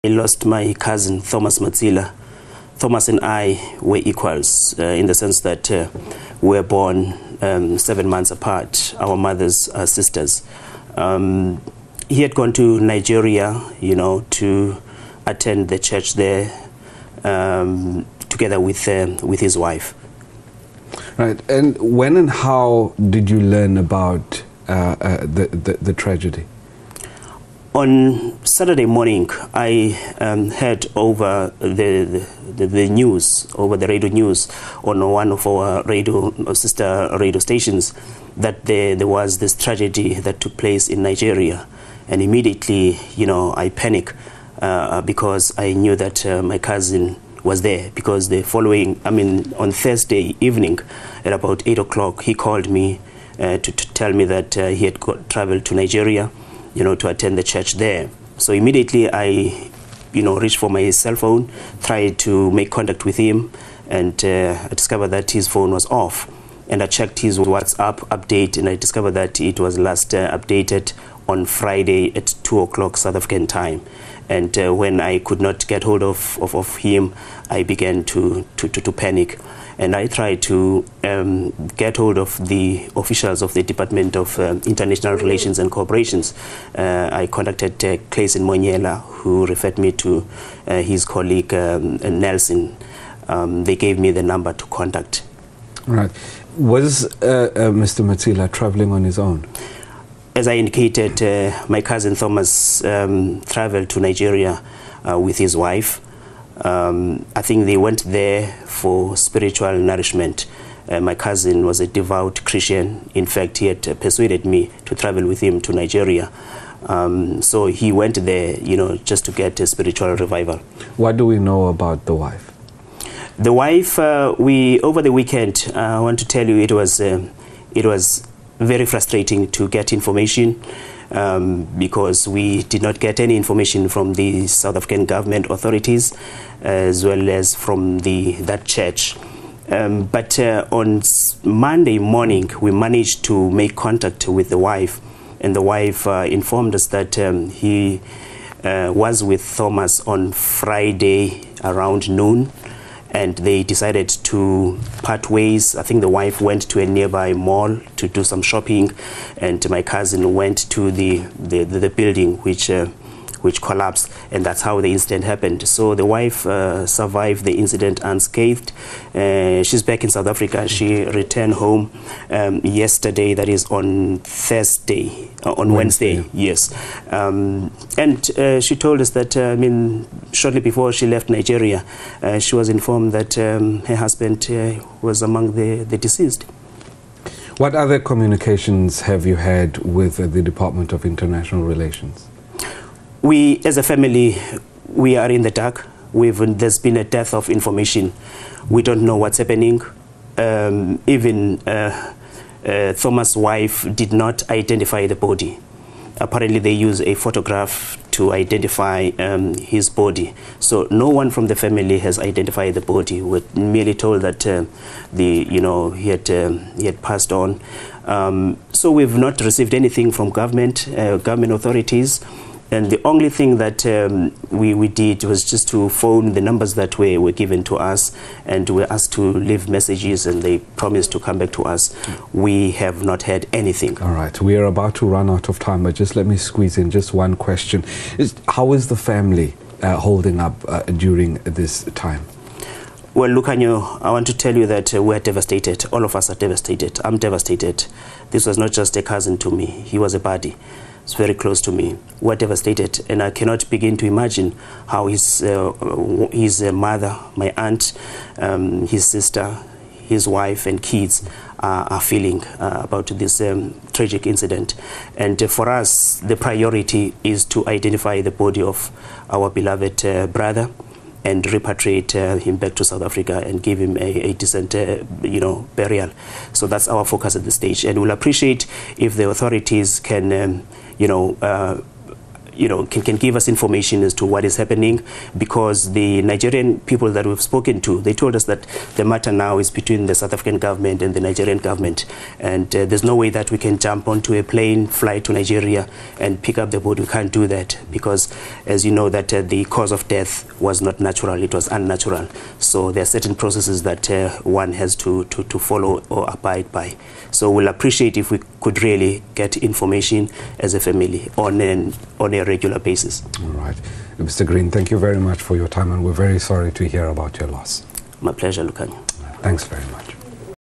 I lost my cousin, Thomas Matsila. Thomas and I were equals in the sense that we were born 7 months apart. Our mothers are sisters. He had gone to Nigeria, to attend the church there together with his wife. Right. And when and how did you learn about the tragedy? On Saturday morning, I heard over the news, over the radio news, on one of our sister radio stations, that there was this tragedy that took place in Nigeria. And immediately, I panicked because I knew that my cousin was there. Because on Thursday evening, at about 8 o'clock, he called me to tell me that he had traveled to Nigeria, to attend the church there. So immediately I, reached for my cell phone, tried to make contact with him, and I discovered that his phone was off. And I checked his WhatsApp update, and I discovered that it was last updated on Friday at 2 o'clock South African time. And when I could not get hold of him, I began to panic. And I tried to get hold of the officials of the Department of International Relations and Cooperations. I contacted Clayson Monyela, who referred me to his colleague Nelson. They gave me the number to contact. Right. Was Mr. Matsila traveling on his own? As I indicated, my cousin Thomas traveled to Nigeria with his wife. I think they went there for spiritual nourishment. My cousin was a devout Christian. In fact, he had persuaded me to travel with him to Nigeria. So he went there, just to get a spiritual revival. What do we know about the wife? The wife, over the weekend, I want to tell you, it was very frustrating to get information. Because we did not get any information from the South African government authorities, as well as from that church. But on Monday morning, we managed to make contact with the wife, and the wife informed us that he was with Thomas on Friday around noon, and they decided to part ways. I think the wife went to a nearby mall to do some shopping, and my cousin went to the building which collapsed, and that's how the incident happened. So the wife survived the incident unscathed. She's back in South Africa. She returned home yesterday, that is on Wednesday, yes. And she told us that, shortly before she left Nigeria, she was informed that her husband was among the deceased. What other communications have you had with the Department of International Relations? We, as a family, we are in the dark. There's been a dearth of information. We don't know what's happening. Even Thomas' wife did not identify the body. Apparently, they use a photograph to identify his body. So no one from the family has identified the body. We're merely told that he had passed on. So we've not received anything from government authorities. And the only thing that we did was just to phone the numbers that were given to us, and we were asked to leave messages, and they promised to come back to us. We have not had anything. All right, we are about to run out of time, but just let me squeeze in just one question. How is the family holding up during this time? Well, Lucanyo, I want to tell you that we're devastated. All of us are devastated. I'm devastated. This was not just a cousin to me. He was a buddy. It's very close to me. We're devastated, and I cannot begin to imagine how his mother, my aunt, his sister, his wife, and kids are feeling about this tragic incident. And for us, the priority is to identify the body of our beloved brother and repatriate him back to South Africa and give him a decent, burial. So that's our focus at this stage, and we'll appreciate if the authorities can, can give us information as to what is happening, because the Nigerian people that we've spoken to, they told us that the matter now is between the South African government and the Nigerian government, and there's no way that we can jump onto a plane, fly to Nigeria and pick up the boat. We can't do that, because as you know that the cause of death was not natural, it was unnatural. So there are certain processes that one has to follow or abide by. So we'll appreciate if we could really get information as a family on a regular basis. All right. Mr. Green, thank you very much for your time, and we're very sorry to hear about your loss. My pleasure, Lukanya. Thanks very much.